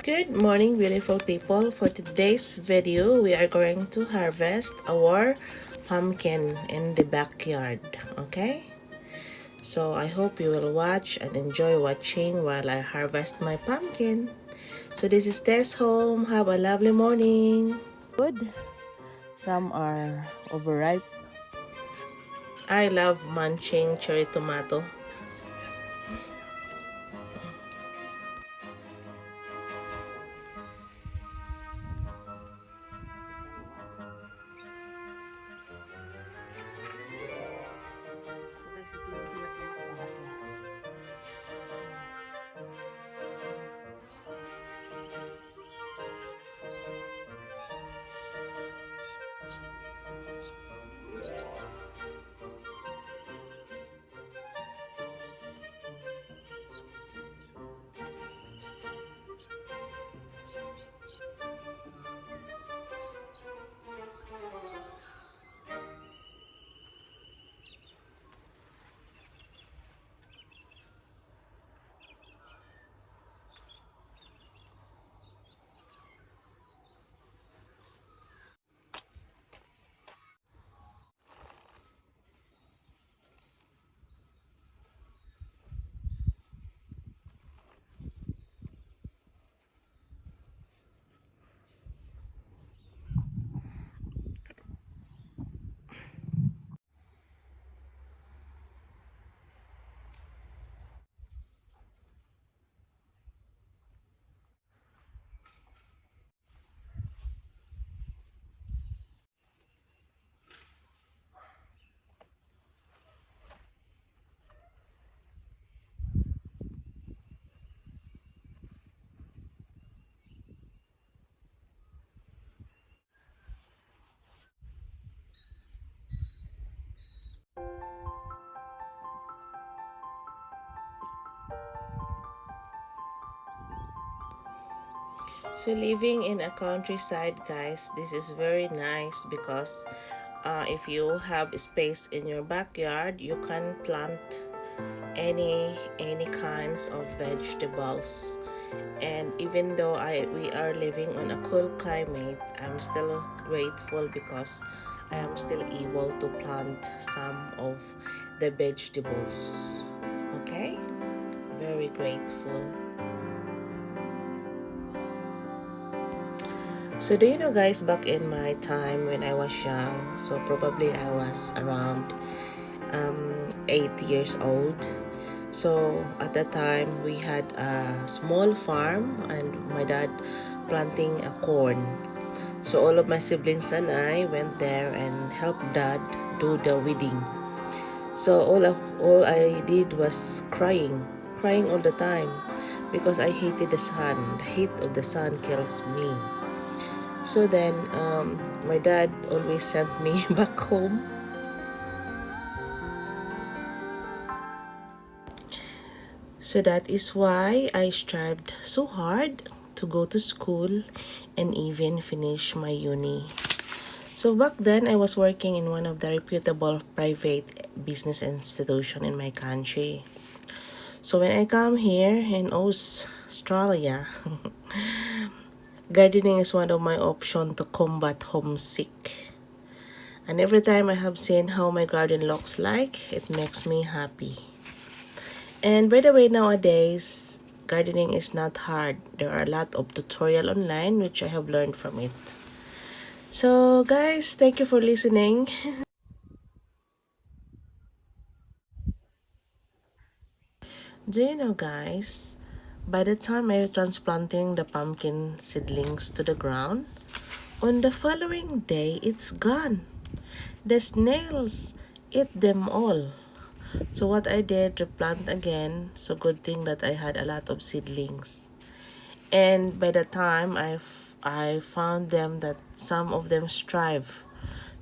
Good morning, beautiful people. For today's video, we are going to harvest our pumpkin in the backyard. Okay? So I hope you will watch and enjoy watching while I harvest my pumpkin. So this is Tess home. Have a lovely morning. Good. Some are overripe. I love munching cherry tomato. So basically, hindi na ito malaki. So living in a countryside, guys, this is very nice because if you have space in your backyard, you can plant any kinds of vegetables. And even though we are living on a cool climate, I'm still grateful because I am still able to plant some of the vegetables. Okay, very grateful. So do you know, guys, back in my time when I was young, so probably I was around 8 years old. So at that time we had a small farm and my dad planting a corn. So all of my siblings and I went there and helped dad do the weeding. So all I did was crying all the time because I hated the sun. The heat of the sun kills me. So then my dad always sent me back home. So that is why I strived so hard to go to school and even finish my uni. So back then I was working in one of the reputable private business institution in my country. So when I come here in Australia, gardening is one of my options to combat homesick. And every time I have seen how my garden looks like, it makes me happy. And by the way, nowadays, gardening is not hard. There are a lot of tutorial online which I have learned from it. So guys, thank you for listening. Do you know, guys, by the time I was transplanting the pumpkin seedlings to the ground, on the following day, it's gone. The snails eat them all. So what I did, replant again. So good thing that I had a lot of seedlings. And by the time I found them that some of them strive.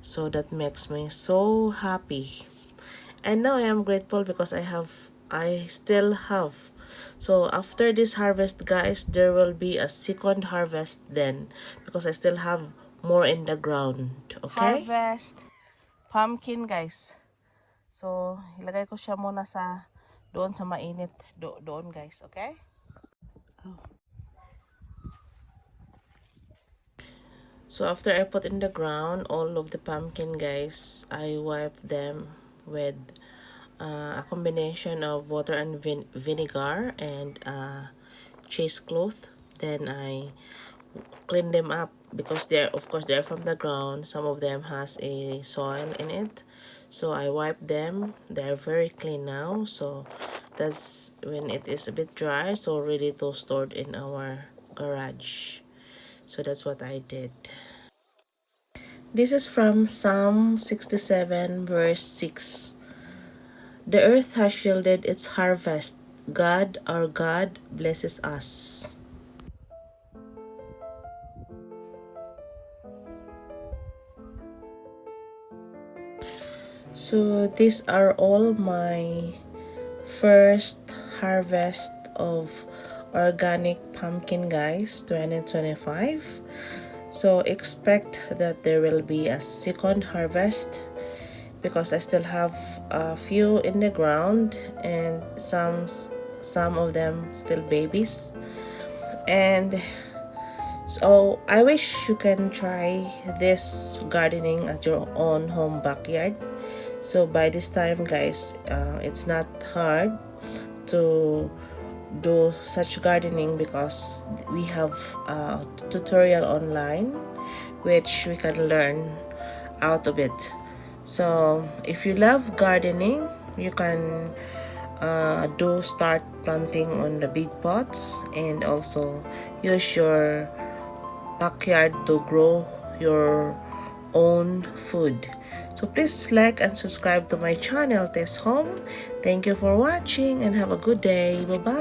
So that makes me so happy. And now I am grateful because I still have. So after this harvest, guys, there will be a second harvest then because I still have more in the ground. Okay? Harvest pumpkin, guys. So ilagay ko siya muna sa Doon sa mainit. Doon guys, okay? Oh. So after I put in the ground all of the pumpkin guys, I wipe them with a combination of water and vinegar and cheesecloth. Then I clean them up because they're, of course, they're from the ground. Some of them has a soil in it, so I wipe them. They're very clean now, so that's when it is a bit dry, so ready to stored in our garage. So that's what I did. This is from Psalm 67 verse 6. The earth has shielded its harvest. God, our God, blesses us. So these are all my first harvest of organic pumpkin guys 2025. So expect that there will be a second harvest because I still have a few in the ground and some of them still babies. And so I wish you can try this gardening at your own home backyard. So by this time guys, it's not hard to do such gardening because we have a tutorial online which we can learn out of it. So if you love gardening, you can do start planting on the big pots and also use your backyard to grow your own food. So please like and subscribe to my channel, Tess Home. Thank you for watching and have a good day. Bye bye.